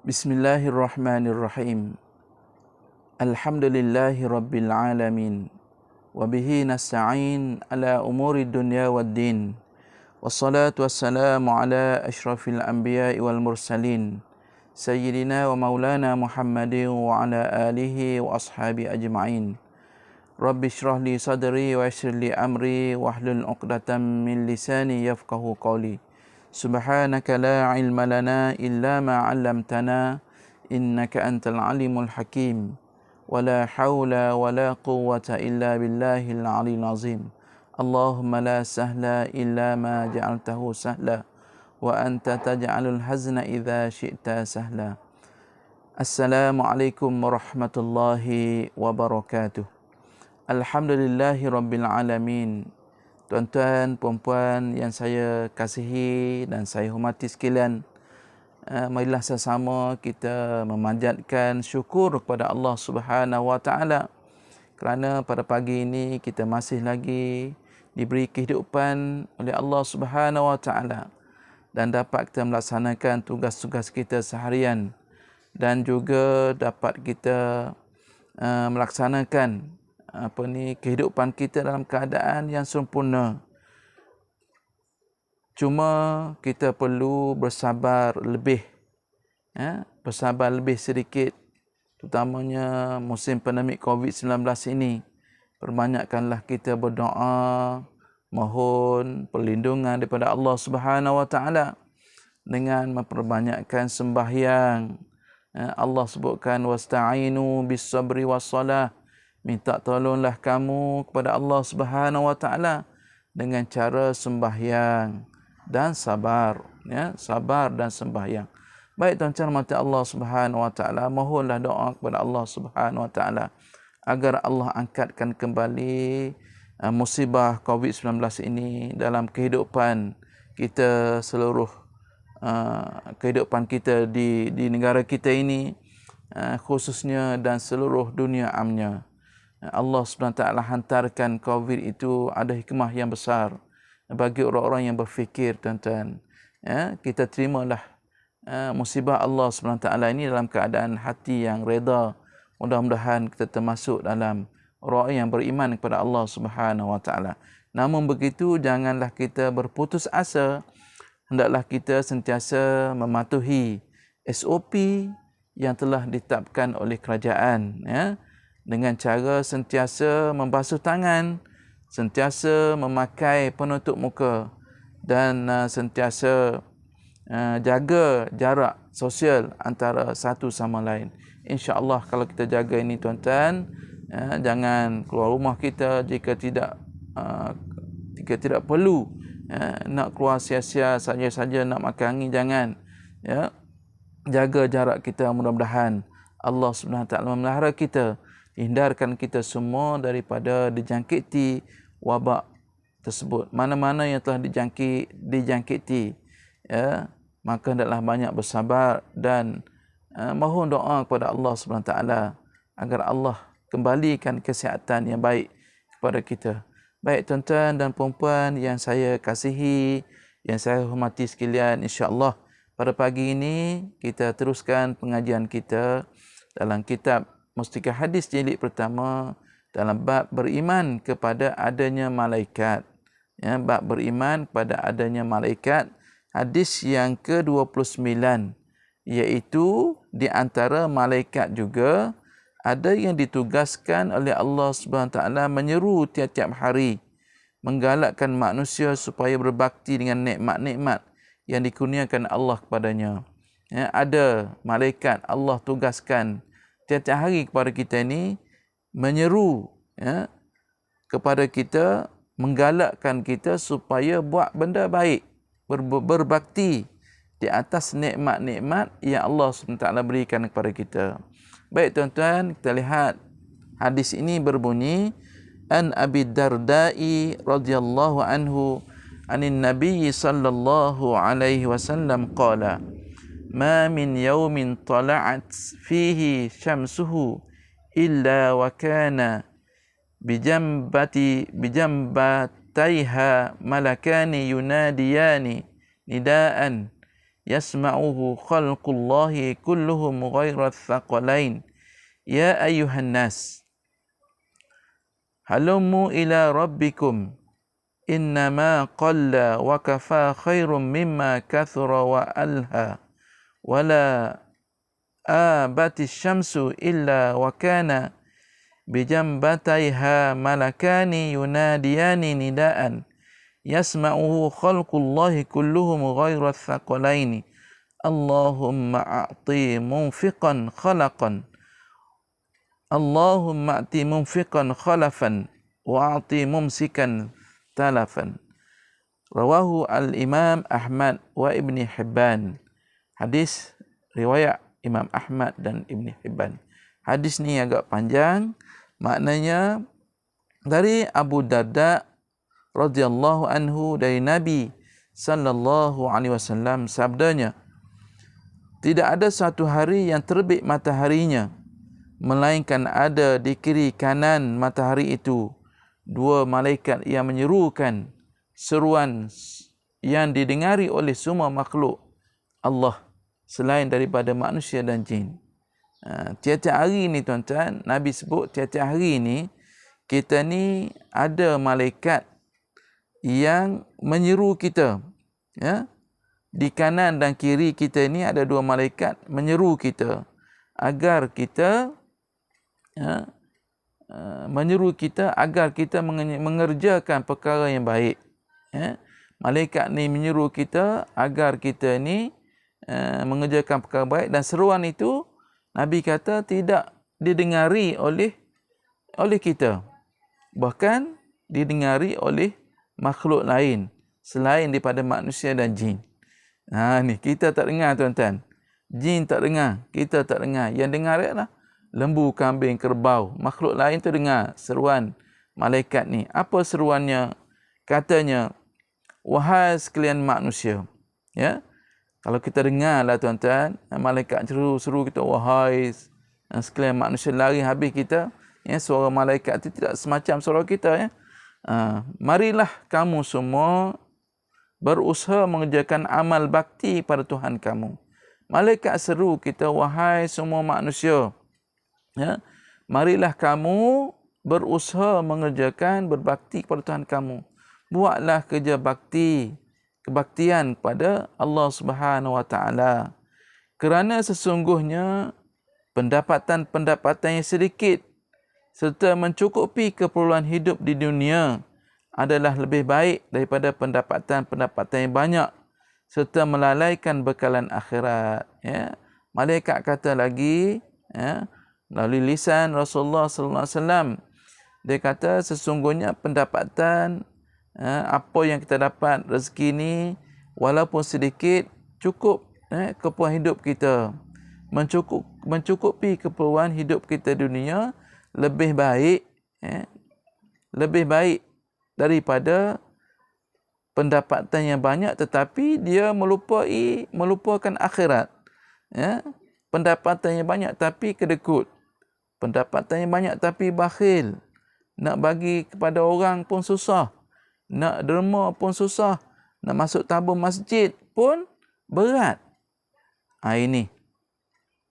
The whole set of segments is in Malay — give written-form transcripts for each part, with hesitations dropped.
Bismillahirrahmanirrahim. Alhamdulillahi rabbil alamin. Wabihi nasta'in ala umuri dunya waddin. Wassalatu wassalamu ala ashrafil anbiya'i wal mursalin. Sayyidina wa maulana Muhammadin wa ala alihi wa ashabi ajma'in. Rabbi shrah li sadri wa yassir li amri wahlul 'uqdatam min lisani yafqahu qawli. Subhanaka la ilma lana illa ma 'allamtana innaka antal alimul hakim. Wala haula wala quwwata illa billahil 'aliyyil azim. Allahumma la sahla illa ma ja'altahu sahla wa anta taj'alul hazna idza syi'ta sahla. Assalamualaikum warahmatullahi wabarakatuh. Alhamdulillahi rabbil alamin. Tuan-tuan, puan-puan yang saya kasihi dan saya hormati sekalian, marilah sama-sama kita memanjatkan syukur kepada Allah Subhanahu Wa Taala kerana pada pagi ini kita masih lagi diberi kehidupan oleh Allah Subhanahu Wa Taala dan dapat kita melaksanakan tugas-tugas kita seharian dan juga dapat kita melaksanakan kehidupan kita dalam keadaan yang sempurna. Cuma kita perlu bersabar lebih, bersabar lebih sedikit, terutamanya musim pandemik COVID-19 ini. Perbanyakkanlah kita berdoa, mohon perlindungan daripada Allah Subhanahu Wa Taala dengan memperbanyakkan sembahyang. Allah sebutkan wasta'inu bis sabri was salah. Minta tolonglah kamu kepada Allah Subhanahu Wa Taala dengan cara sembahyang dan sabar, sabar dan sembahyang. Baik tuan-tuan mati Allah Subhanahu Wa Taala, mohonlah doa kepada Allah Subhanahu Wa Taala agar Allah angkatkan kembali musibah COVID-19 ini dalam kehidupan kita seluruh kehidupan kita di negara kita ini, khususnya dan seluruh dunia amnya. Allah SWT hantarkan COVID itu ada hikmah yang besar bagi orang-orang yang berfikir, tuan-tuan. Kita terimalah musibah Allah SWT ini dalam keadaan hati yang reda. Mudah-mudahan kita termasuk dalam orang yang beriman kepada Allah SWT. Namun begitu, janganlah kita berputus asa. Hendaklah kita sentiasa mematuhi SOP yang telah ditetapkan oleh kerajaan, dengan cara sentiasa membasuh tangan, sentiasa memakai penutup muka dan sentiasa jaga jarak sosial antara satu sama lain. InsyaAllah kalau kita jaga ini, tuan-tuan, jangan keluar rumah kita jika tidak perlu, nak keluar sia-sia saja-saja nak makan angin, jangan. Jaga jarak kita, mudah-mudahan Allah SWT memelihara kita, hindarkan kita semua daripada dijangkiti wabak tersebut. Mana-mana yang telah dijangkiti, maka hendaklah banyak bersabar dan mohon doa kepada Allah SWT agar Allah kembalikan kesihatan yang baik kepada kita. Baik tuan-tuan dan puan-puan yang saya kasihi, yang saya hormati sekalian, insya-Allah pada pagi ini kita teruskan pengajian kita dalam kitab Mustika Hadis jilid pertama dalam bab beriman kepada adanya malaikat. Bab beriman kepada adanya malaikat. Hadis yang ke-29, iaitu di antara malaikat juga ada yang ditugaskan oleh Allah SWT menyeru tiap-tiap hari, menggalakkan manusia supaya berbakti dengan nikmat-nikmat yang dikurniakan Allah kepadanya. Ada malaikat Allah tugaskan tiap-tiap hari kepada kita ini, menyeru kepada kita, menggalakkan kita supaya buat benda baik, berbakti di atas nikmat-nikmat yang Allah SWT berikan kepada kita. Baik tuan-tuan, kita lihat hadis ini berbunyi, An Abi Darda'i radhiyallahu anhu anin Nabi sallallahu alaihi wasallam qala, ma min yawmin tala'at fihi syamsuhu illa wa kana bijambataiha malakani yunadiyani nidaan yasma'uhu khalqullahi kulluhum ghairu thaqalain. Ya ayuhan nas, halummu ila rabbikum, innama qalla wa kafa khairum mimma kathura wa alha, wala abati syamsu illa wa kana bijambataiha malakani yunadiyani nidaan, yasma'uhu khalqullahi kulluhum ghairu thaqalaini. Allahumma a'ti munfiqan khalaqan, Allahumma a'ti munfiqan khalafan, wa a'ti mumsikan talafan. Rawahu al-Imam Ahmad wa Ibn Hibban. Hadis riwayat Imam Ahmad dan Ibn Hibban. Hadis ni agak panjang. Maknanya dari Abu Darda radhiyallahu anhu, dari Nabi sallallahu alaihi wasallam, sabdanya, tidak ada satu hari yang terbit mataharinya melainkan ada di kiri kanan matahari itu dua malaikat yang menyerukan seruan yang didengari oleh semua makhluk Allah selain daripada manusia dan jin. Tiap-tiap hari ni tuan-tuan, Nabi sebut tiap-tiap hari ni kita ni ada malaikat yang menyeru kita. Ya? Di kanan dan kiri kita ni ada dua malaikat menyeru kita agar kita menyeru kita agar kita mengerjakan perkara yang baik. Malaikat ni menyeru kita agar kita ni mengerjakan perkara baik, dan seruan itu Nabi kata tidak didengari oleh kita, bahkan didengari oleh makhluk lain selain daripada manusia dan jin. Ni kita tak dengar tuan-tuan, jin tak dengar, kita tak dengar. Yang dengar adalah lembu, kambing, kerbau. Makhluk lain tu dengar seruan malaikat ni. Apa seruannya? Katanya, wahai sekalian manusia. Ya, kalau kita dengarlah tuan-tuan, malaikat seru kita, wahai sekalian manusia, lari habis kita. Ya, suara malaikat itu tidak semacam suara kita. Ya. Marilah kamu semua berusaha mengerjakan amal bakti pada Tuhan kamu. Malaikat seru kita, wahai semua manusia. Ya, marilah kamu berusaha mengerjakan berbakti kepada Tuhan kamu. Buatlah kerja bakti, kebaktian kepada Allah Subhanahu Wa Taala. Kerana sesungguhnya pendapatan-pendapatan yang sedikit serta mencukupi keperluan hidup di dunia adalah lebih baik daripada pendapatan-pendapatan yang banyak serta melalaikan bekalan akhirat. Ya. Malaikat kata lagi, ya, melalui lisan Rasulullah sallallahu alaihi wasallam, dia kata sesungguhnya pendapatan, apa yang kita dapat rezeki ni walaupun sedikit cukup keperluan hidup kita, mencukupi keperluan hidup kita dunia, lebih baik daripada pendapatan yang banyak tetapi dia melupakan akhirat. Ya, pendapatan yang banyak tapi kedekut, pendapatan yang banyak tapi bakhil, nak bagi kepada orang pun susah, nak derma pun susah, nak masuk tabung masjid pun berat. Ini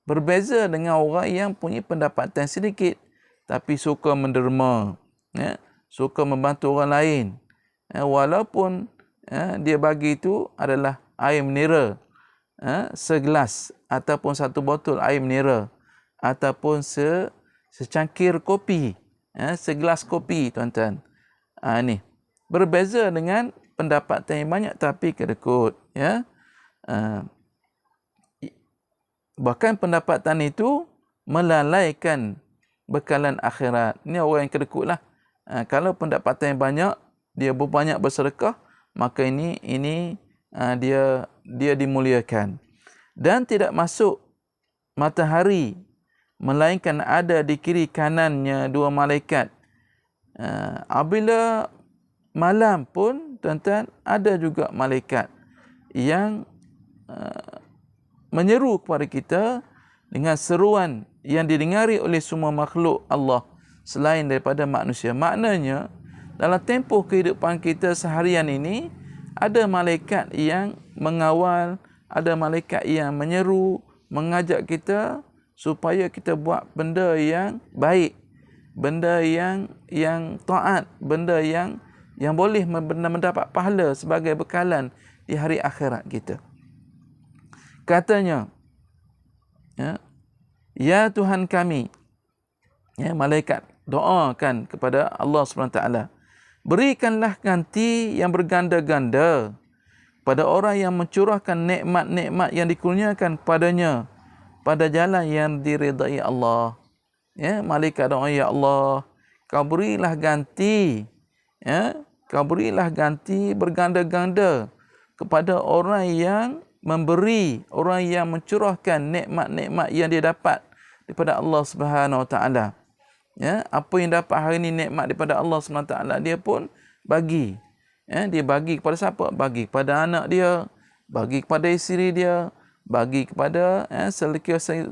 berbeza dengan orang yang punya pendapatan sedikit tapi suka menderma, ya, suka membantu orang lain, walaupun dia bagi itu adalah air mineral, segelas ataupun satu botol air mineral ataupun secangkir kopi, segelas kopi tuan-tuan. Ini berbeza dengan pendapatan yang banyak tapi kedekut. Ya. Bahkan pendapatan itu melalaikan bekalan akhirat. Ini orang yang kedekut lah. Kalau pendapatan yang banyak, dia berbanyak bersedekah, maka ini dia dimuliakan. Dan tidak masuk matahari melainkan ada di kiri kanannya dua malaikat. Apabila malam pun tuan-tuan, ada juga malaikat yang menyeru kepada kita dengan seruan yang didengari oleh semua makhluk Allah selain daripada manusia. Maknanya dalam tempoh kehidupan kita seharian ini ada malaikat yang mengawal, ada malaikat yang menyeru, mengajak kita supaya kita buat benda yang baik, benda yang taat, benda yang boleh mendapat pahala sebagai bekalan di hari akhirat kita. Katanya, ya Tuhan kami, malaikat doakan kepada Allah SWT, berikanlah ganti yang berganda-ganda pada orang yang mencurahkan nikmat-nikmat yang dikurniakan padanya pada jalan yang diridai Allah. Malaikat doa, ya Allah, kau berilah ganti, kau berilah ganti berganda-ganda kepada orang yang memberi, orang yang mencurahkan nikmat-nikmat yang dia dapat daripada Allah Subhanahu Wa Taala. Apa yang dapat hari ini nikmat daripada Allah Subhanahu Wa Taala, dia pun bagi. Dia bagi kepada siapa? Bagi kepada anak dia, bagi kepada isteri dia, bagi kepada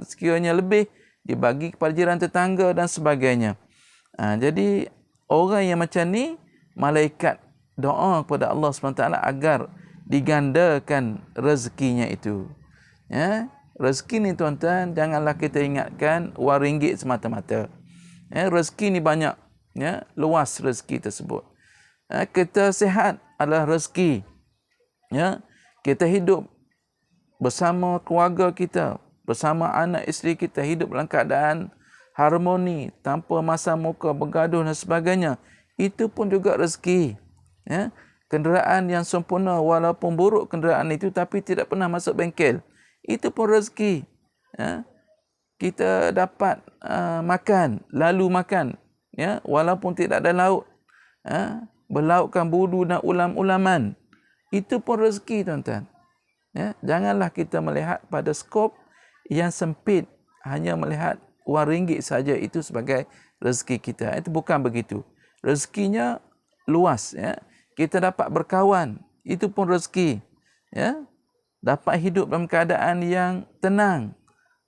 sekiranya lebih, dia bagi kepada jiran tetangga dan sebagainya. Jadi orang yang macam ni, malaikat doa kepada Allah SWT agar digandakan rezekinya itu. Rezeki ni tuan-tuan, janganlah kita ingatkan wang ringgit semata-mata. Rezeki ni banyak, luas rezeki tersebut. Kita sihat adalah rezeki. Kita hidup bersama keluarga kita, bersama anak isteri kita, hidup dalam keadaan harmoni, tanpa masa muka bergaduh dan sebagainya. Itu pun juga rezeki. Kenderaan yang sempurna, walaupun buruk kenderaan itu, tapi tidak pernah masuk bengkel, itu pun rezeki. Kita dapat makan, lalu makan, walaupun tidak ada lauk, berlaukkan bulu dan ulam-ulaman, itu pun rezeki, tuan-tuan. Janganlah kita melihat pada skop yang sempit, hanya melihat wang ringgit saja itu sebagai rezeki kita. Itu bukan begitu. Rezekinya luas. Kita dapat berkawan, itu pun rezeki. Dapat hidup dalam keadaan yang tenang,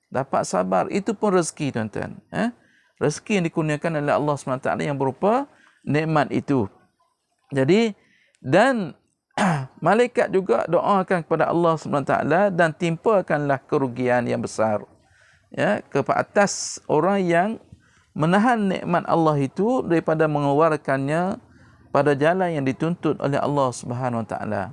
dapat sabar, itu pun rezeki, tuan-tuan. Rezeki yang dikurniakan oleh Allah SWT yang berupa nikmat itu. Jadi, dan malaikat juga doakan kepada Allah SWT dan timpakanlah kerugian yang besar kepada atas orang yang menahan nikmat Allah itu daripada mengeluarkannya pada jalan yang dituntut oleh Allah Subhanahu Wa Taala.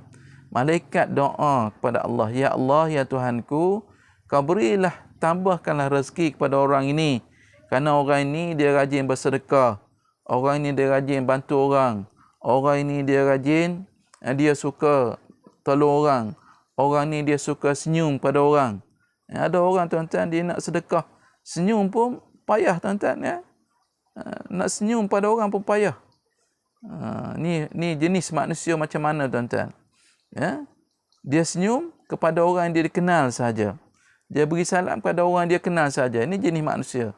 Malaikat doa kepada Allah, ya Allah, ya Tuhanku, kau berilah, tambahkanlah rezeki kepada orang ini, kerana orang ini dia rajin bersedekah, orang ini dia rajin bantu orang, orang ini dia rajin, dia suka tolong orang, orang ni dia suka senyum pada orang. Ada orang, tuan-tuan, dia nak sedekah, senyum pun payah, tuan-tuan. Nak senyum pada orang pun payah. Ni jenis manusia macam mana, tuan-tuan? Dia senyum kepada orang yang dia dikenal saja. Dia beri salam kepada orang yang dia kenal saja. Ini jenis manusia.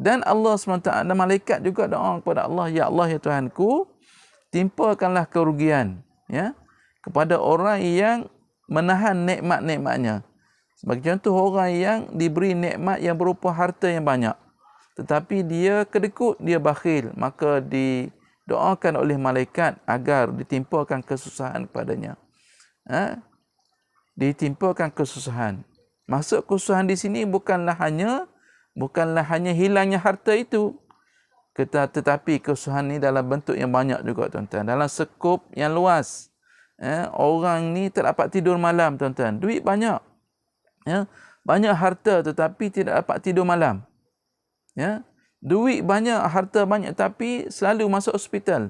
Dan Allah SWT, malaikat juga doa kepada Allah, ya Allah, ya Tuhanku, timpakanlah kerugian kepada orang yang menahan nikmat-nikmatnya. Sebagai contoh, orang yang diberi nikmat yang berupa harta yang banyak, tetapi dia kedekut, dia bakhil, maka didoakan oleh malaikat agar ditimpakan kesusahan kepadanya. Ditimpakan kesusahan. Maksud kesusahan di sini bukanlah hanya hilangnya harta itu, tetapi kesusahan ini dalam bentuk yang banyak juga, tuan-tuan. Dalam skop yang luas. Orang ni tak dapat tidur malam, tuan-tuan. Duit banyak. Banyak harta tetapi tidak dapat tidur malam. Duit banyak, harta banyak, tapi selalu masuk hospital.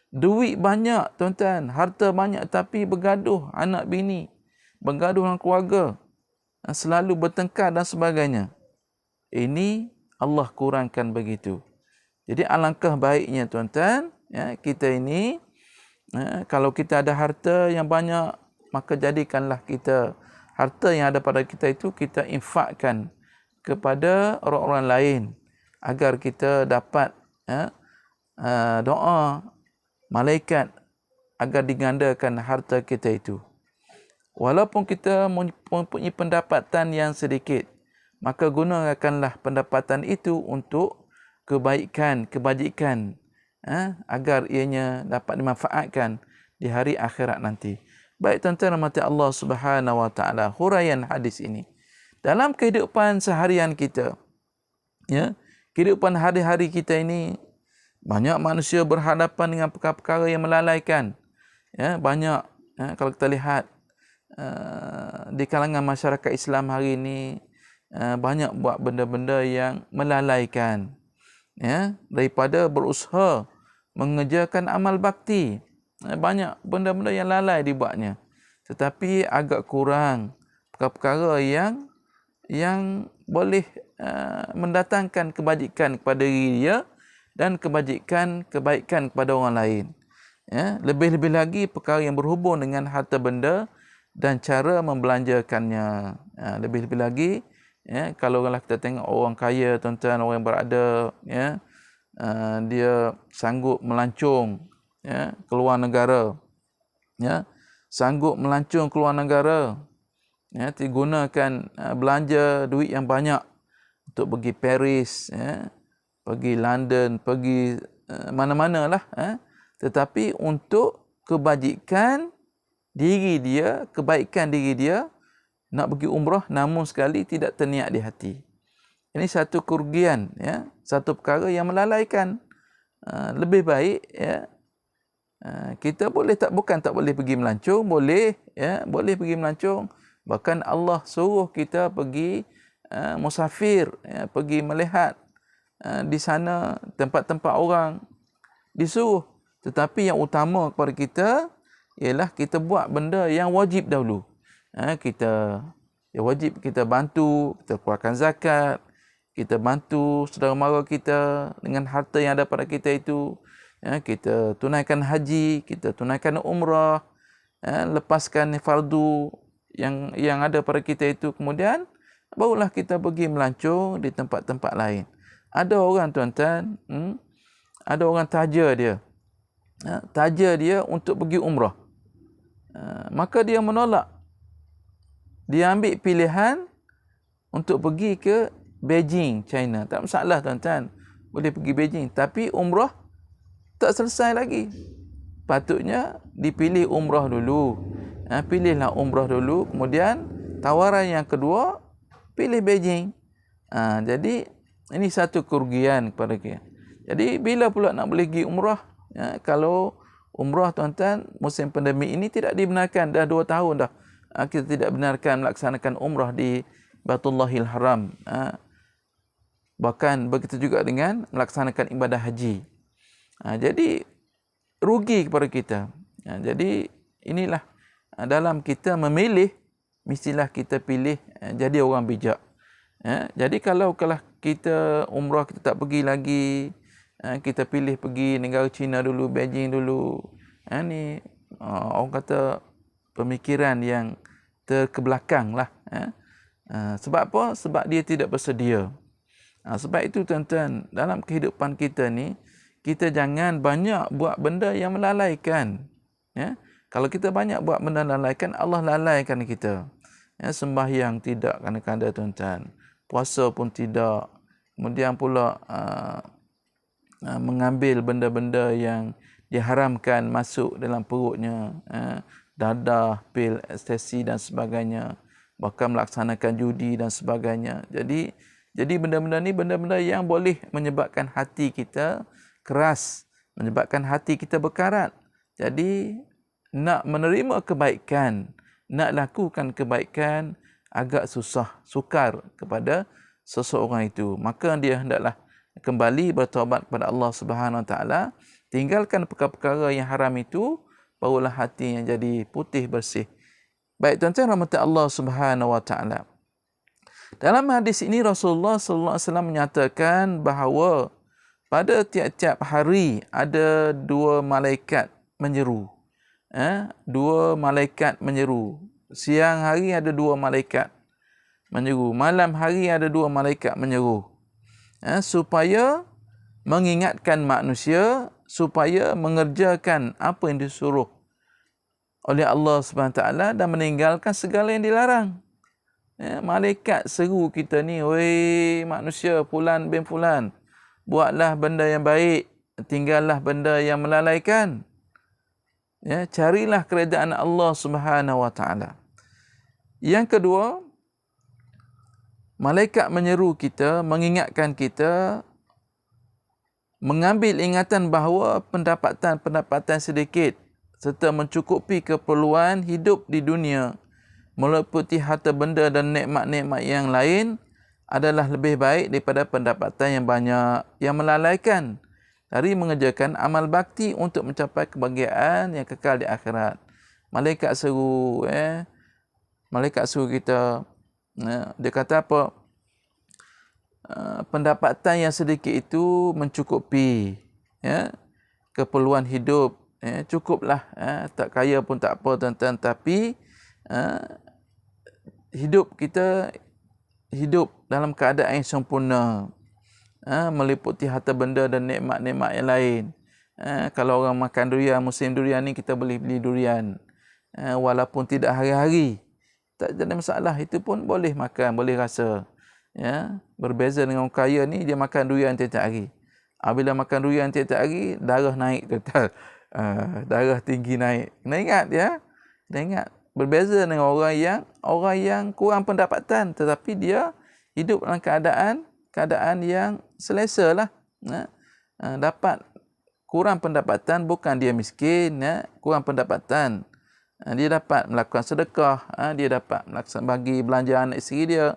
Duit banyak, tuan-tuan, harta banyak, tapi bergaduh anak bini, bergaduh dengan keluarga, selalu bertengkar dan sebagainya. Ini Allah kurangkan begitu. Jadi alangkah baiknya, tuan-tuan, kita ini, kalau kita ada harta yang banyak, maka jadikanlah kita harta yang ada pada kita itu kita infakkan kepada orang-orang lain agar kita dapat doa malaikat agar digandakan harta kita itu. Walaupun kita mempunyai pendapatan yang sedikit, maka gunakanlah pendapatan itu untuk kebaikan, kebajikan, agar ianya dapat dimanfaatkan di hari akhirat nanti. Baik tuan-tuan rahmati Allah Subhanahu wa taala, huraian hadis ini. Dalam kehidupan seharian kita, ya, kehidupan hari-hari kita ini banyak manusia berhadapan dengan perkara-perkara yang melalaikan. Ya, banyak kalau kita lihat di kalangan masyarakat Islam hari ini banyak buat benda-benda yang melalaikan. Ya, daripada berusaha mengerjakan amal bakti, banyak benda-benda yang lalai dibuatnya. Tetapi agak kurang perkara-perkara yang boleh mendatangkan kebajikan kepada diri dia dan kebaikan kepada orang lain. Ya, lebih-lebih lagi perkara yang berhubung dengan harta benda dan cara membelanjakannya. Lebih-lebih lagi, ya, kalau kita tengok orang kaya, tuan-tuan, orang yang berada, ya, dia sanggup melancung, ya, keluar negara, ya, sanggup melancung keluar negara, ya, digunakan belanja duit yang banyak untuk pergi Paris, ya, pergi London, pergi mana-mana lah, tetapi untuk kebajikan diri dia, kebaikan diri dia, nak pergi umrah namun sekali tidak terniat di hati. Ini satu kerugian, ya, satu perkara yang melalaikan. Lebih baik, ya, kita bukan tak boleh pergi melancong, boleh, ya, boleh pergi melancong. Bahkan Allah suruh kita pergi musafir, ya, pergi melihat di sana tempat-tempat orang, disuruh. Tetapi yang utama kepada kita ialah kita buat benda yang wajib dahulu. Wajib kita bantu, kita keluarkan zakat, kita bantu saudara mara kita dengan harta yang ada pada kita itu. Kita tunaikan haji, kita tunaikan umrah, lepaskan fardu yang ada pada kita itu. Kemudian barulah kita pergi melancong di tempat-tempat lain. Ada orang, tuan-tuan, ada orang taja dia untuk pergi umrah. Maka dia menolak. Dia ambil pilihan untuk pergi ke Beijing, China. Tak masalah, tuan-tuan. Boleh pergi Beijing. Tapi umrah tak selesai lagi. Patutnya dipilih umrah dulu. Pilihlah umrah dulu. Kemudian tawaran yang kedua, pilih Beijing. Jadi ini satu kerugian kepada kita. Jadi bila pula nak boleh pergi umrah? Kalau umrah, tuan-tuan, musim pandemik ini tidak dibenarkan. Dah 2 tahun dah kita tidak benarkan melaksanakan umrah di Baitullahil Haram. Bahkan begitu juga dengan melaksanakan ibadah haji. Jadi rugi kepada kita. Jadi inilah dalam kita memilih, mestilah kita pilih jadi orang bijak. Jadi kalau kita umrah kita tak pergi lagi, kita pilih pergi negara China dulu, Beijing dulu, ni orang kata pemikiran yang terkebelakang lah. Sebab apa? Sebab dia tidak bersedia. Sebab itu, tuan-tuan, dalam kehidupan kita ni, kita jangan banyak buat benda yang melalaikan. Ya? Kalau kita banyak buat benda melalaikan, Allah lalaikan kita. Ya, sembahyang tidak kadang-kadang, tuan-tuan. Puasa pun tidak. Kemudian pula mengambil benda-benda yang diharamkan masuk dalam perutnya. Dadah, pil, ekstasi dan sebagainya. Bahkan melaksanakan judi dan sebagainya. Jadi benda-benda ni benda-benda yang boleh menyebabkan hati kita keras, menyebabkan hati kita berkarat. Jadi nak menerima kebaikan, nak lakukan kebaikan agak sukar kepada seseorang itu. Maka dia hendaklah kembali bertaubat kepada Allah Subhanahu Wa Taala, tinggalkan perkara-perkara yang haram itu, barulah hatinya jadi putih bersih. Baik, tuan-tuan rahmat Allah Subhanahu Wa Taala. Dalam hadis ini Rasulullah sallallahu alaihi wasallam menyatakan bahawa pada tiap-tiap hari ada 2 malaikat menyeru. 2 malaikat menyeru. Siang hari ada 2 malaikat menyeru. Malam hari ada 2 malaikat menyeru. Supaya mengingatkan manusia, supaya mengerjakan apa yang disuruh oleh Allah Subhanahu Taala dan meninggalkan segala yang dilarang. Malaikat seru kita ni, weh manusia, fulan bin fulan, buatlah benda yang baik, tinggallah benda yang melalaikan. Ya, carilah kerajaan Allah Subhanahu wa taala. Yang kedua, malaikat menyeru kita, mengingatkan kita mengambil ingatan bahawa pendapatan sedikit serta mencukupi keperluan hidup di dunia meliputi harta benda dan nikmat-nikmat yang lain adalah lebih baik daripada pendapatan yang banyak, yang melalaikan dari mengerjakan amal bakti untuk mencapai kebahagiaan yang kekal di akhirat. Malaikat seru, malaikat suruh kita, dia kata apa? Pendapatan yang sedikit itu mencukupi, keperluan hidup, cukuplah, tak kaya pun tak apa tuan-tuan, tapi hidup kita hidup dalam keadaan yang sempurna, meliputi harta benda dan nikmat-nikmat yang lain. Kalau orang makan durian, musim durian ni kita boleh beli durian, walaupun tidak hari-hari, tak ada masalah, itu pun boleh makan, boleh rasa. Berbeza dengan orang kaya ni, dia makan durian tiap-tiap hari. Bila makan durian tiap-tiap hari, darah naik total. Darah tinggi naik. Kena ingat ya. Kena ingat. Berbeza dengan orang yang kurang pendapatan, tetapi dia hidup dalam keadaan yang selesa lah. Dapat kurang pendapatan, bukan dia miskin, kurang pendapatan. Dia dapat melakukan sedekah, dia dapat bagi belanja anak isteri dia.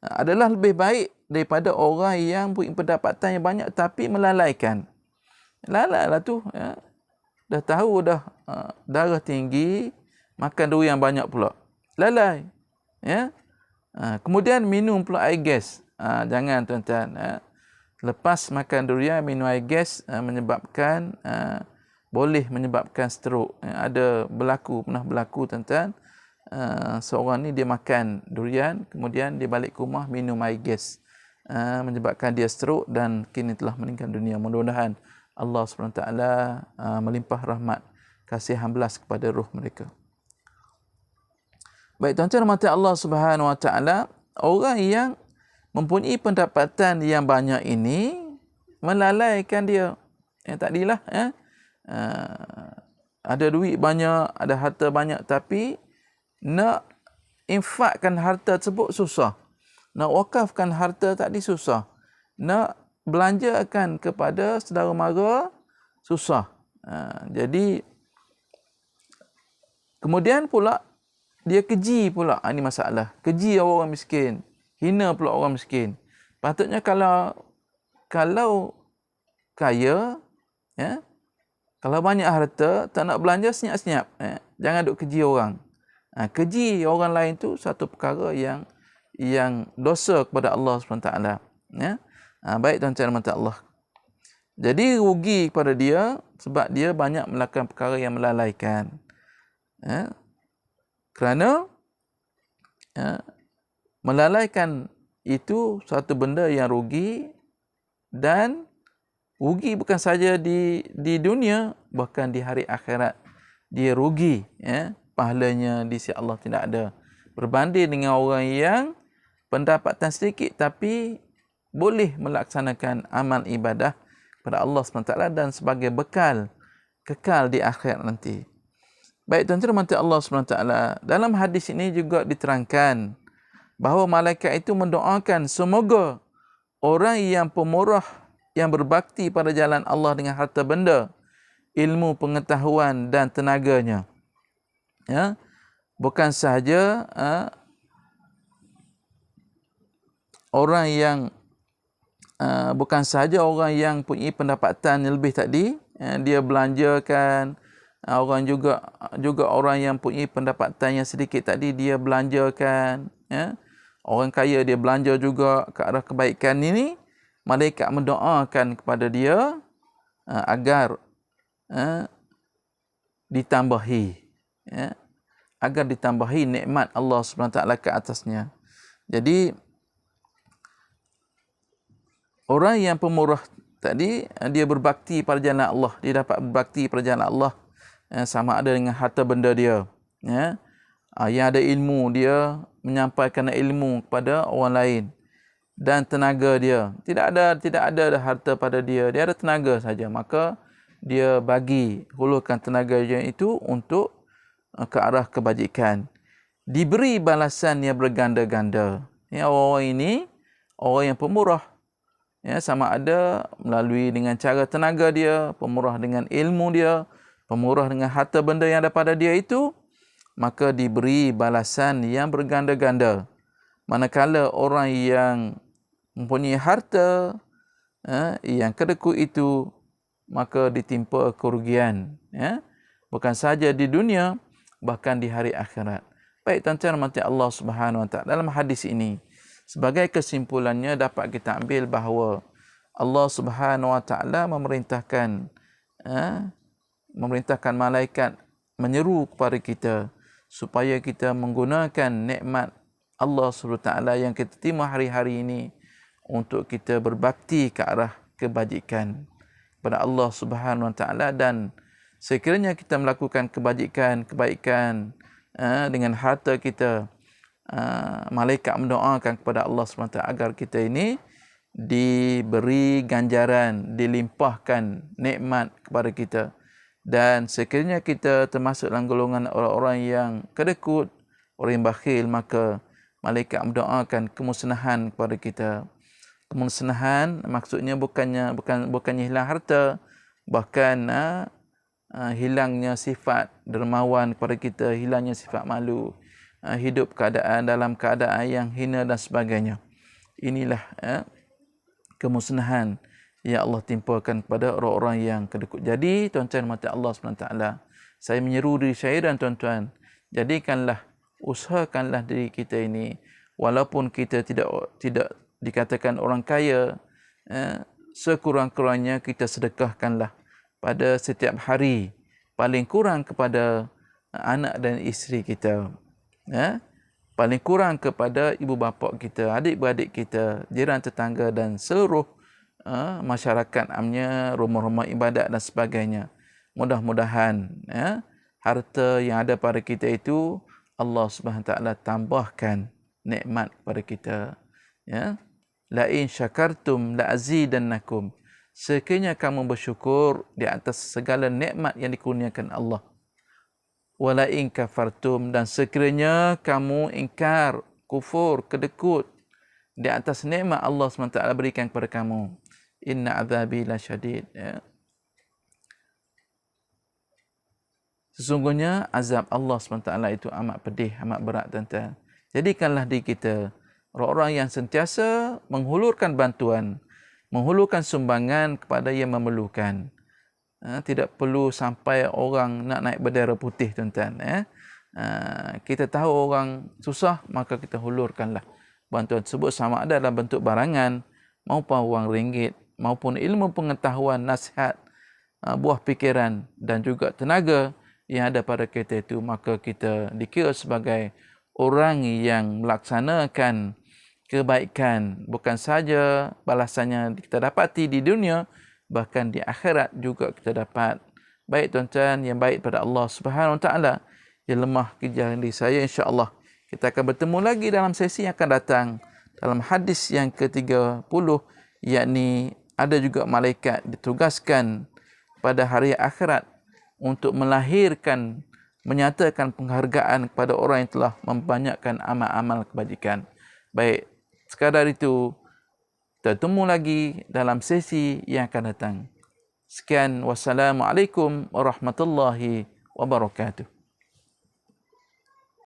Adalah lebih baik daripada orang yang punya pendapatan yang banyak tapi melalaikan. Lalailah tu, dah tahu dah darah tinggi, makan durian banyak pula. Lalai. Kemudian minum pula air gas. Jangan tuan-tuan. Lepas makan durian, minum air gas boleh menyebabkan stroke. Pernah berlaku tuan-tuan. Seorang ni dia makan durian, kemudian dia balik ke rumah minum air gas, menyebabkan dia stroke dan kini telah meninggal dunia. Mudah-mudahan Allah SWT melimpah rahmat, kasih hambelas kepada roh mereka. Baik tuan-tuan rahmati Allah Subhanahu Wa Taala, orang yang mempunyai pendapatan yang banyak ini melalaikan dia. Tadilah ada duit banyak, ada harta banyak, tapi nak infakkan harta tersebut susah. Nak wakafkan harta tadi susah. Nak belanjakan kepada saudara mara susah. Jadi kemudian pula dia keji pula. Ini masalah. Keji orang miskin. Hina pula orang miskin. Patutnya kalau kaya, kalau banyak harta, tak nak belanja senyap-senyap. Jangan duk keji orang. Keji orang lain tu satu perkara yang dosa kepada Allah SWT. Baik tuan-tuan dan Allah. Jadi rugi kepada dia sebab dia banyak melakukan perkara yang melalaikan. Kerana melalaikan itu satu benda yang rugi, dan rugi bukan saja di dunia, bahkan di hari akhirat dia rugi, pahalanya di sisi Allah tidak ada. Berbanding dengan orang yang pendapatan sedikit tapi boleh melaksanakan amal ibadah kepada Allah SWT dan sebagai bekal kekal di akhirat nanti. Baik tuan-tuan dan Allah SWT, dalam hadis ini juga diterangkan bahawa malaikat itu mendoakan semoga orang yang pemurah, yang berbakti pada jalan Allah dengan harta benda, ilmu, pengetahuan dan tenaganya, bukan sahaja orang yang punya pendapatan yang lebih tadi, dia belanjakan. Orang juga orang yang punya pendapatan yang sedikit tadi, dia belanjakan. Orang kaya dia belanja juga ke arah kebaikan ini. Malaikat mendoakan kepada dia agar ditambahi, agar ditambahi nikmat Allah SWT ke atasnya. Jadi orang yang pemurah tadi, dia berbakti pada jalan Allah, dia dapat berbakti pada jalan Allah, sama ada dengan harta benda dia, yang ada ilmu, dia menyampaikan ilmu kepada orang lain, dan tenaga dia tidak ada harta pada dia, dia ada tenaga saja, maka dia hulurkan tenaga dia itu untuk ke arah kebajikan. Diberi balasan yang berganda-ganda. Ya, orang ini orang yang pemurah. Ya, sama ada melalui dengan cara tenaga dia, pemurah dengan ilmu dia, pemurah dengan harta benda yang ada pada dia itu, maka diberi balasan yang berganda-ganda. Manakala orang yang mempunyai harta yang kedekut itu, maka ditimpa kerugian. Ya? Bukan sahaja di dunia, bahkan di hari akhirat. Baik tuan-tuan rahmati Allah Subhanahu Wa Taala, dalam hadis ini, sebagai kesimpulannya dapat kita ambil bahawa Allah Subhanahu Wa Taala memerintahkan malaikat menyeru kepada kita supaya kita menggunakan nikmat Allah Subhanahu Wa Taala yang kita terima hari-hari ini untuk kita berbakti ke arah kebajikan kepada Allah Subhanahu Wa Taala. Dan sekiranya kita melakukan kebaikan dengan harta kita, malaikat mendoakan kepada Allah SWT agar kita ini diberi ganjaran, dilimpahkan nikmat kepada kita. Dan sekiranya kita termasuk dalam golongan orang-orang yang kedekut, orang yang bakhil, maka malaikat mendoakan kemusnahan kepada kita. Kemusnahan maksudnya bukannya hilang harta, bahkan hilangnya sifat dermawan kepada kita, hilangnya sifat malu, hidup dalam keadaan yang hina dan sebagainya. Inilah kemusnahan yang Allah timpakan kepada orang-orang yang kedekut. Jadi tuan-tuan mata Allah SWT, saya menyeru diri saya dan tuan-tuan, usahakanlah diri kita ini, walaupun kita tidak dikatakan orang kaya, sekurang-kurangnya kita sedekahkanlah pada setiap hari, paling kurang kepada anak dan isteri kita, paling kurang kepada ibu bapa kita, adik-beradik kita, jiran tetangga dan seluruh masyarakat amnya, rumah-rumah ibadat dan sebagainya. Mudah-mudahan harta yang ada pada kita itu Allah Subhanahu Wa Taala tambahkan nikmat kepada kita. La in syakartum la azidannakum. Sekiranya kamu bersyukur di atas segala nikmat yang dikurniakan Allah. Wala in kafartum, dan sekiranya kamu ingkar, kufur, kedekut di atas nikmat Allah SWT berikan kepada kamu, inna azabi lasyadid. Sesungguhnya azab Allah SWT itu amat pedih, amat berat, tuan-tuan. Jadikanlah diri kita orang-orang yang sentiasa menghulurkan bantuan, menghulurkan sumbangan kepada yang memerlukan. Tidak perlu sampai orang nak naik bendera putih, tuan-tuan. Kita tahu orang susah, maka kita hulurkanlah bantuan tersebut, sama ada dalam bentuk barangan maupun wang ringgit, maupun ilmu pengetahuan, nasihat, buah fikiran dan juga tenaga yang ada pada kita itu. Maka kita dikira sebagai orang yang melaksanakan kebaikan, bukan saja balasannya kita dapati di dunia, bahkan di akhirat juga kita dapat. Baik tuan-tuan yang baik pada Allah Subhanahu Wa Taala, yang lemah kejadian diri saya, insya-Allah kita akan bertemu lagi dalam sesi yang akan datang dalam hadis yang ke-30, yakni ada juga malaikat ditugaskan pada hari akhirat untuk melahirkan, menyatakan penghargaan kepada orang yang telah membanyakkan amal-amal kebajikan. Baik, sekadar itu, kita bertemu lagi dalam sesi yang akan datang. Sekian, wassalamualaikum warahmatullahi wabarakatuh.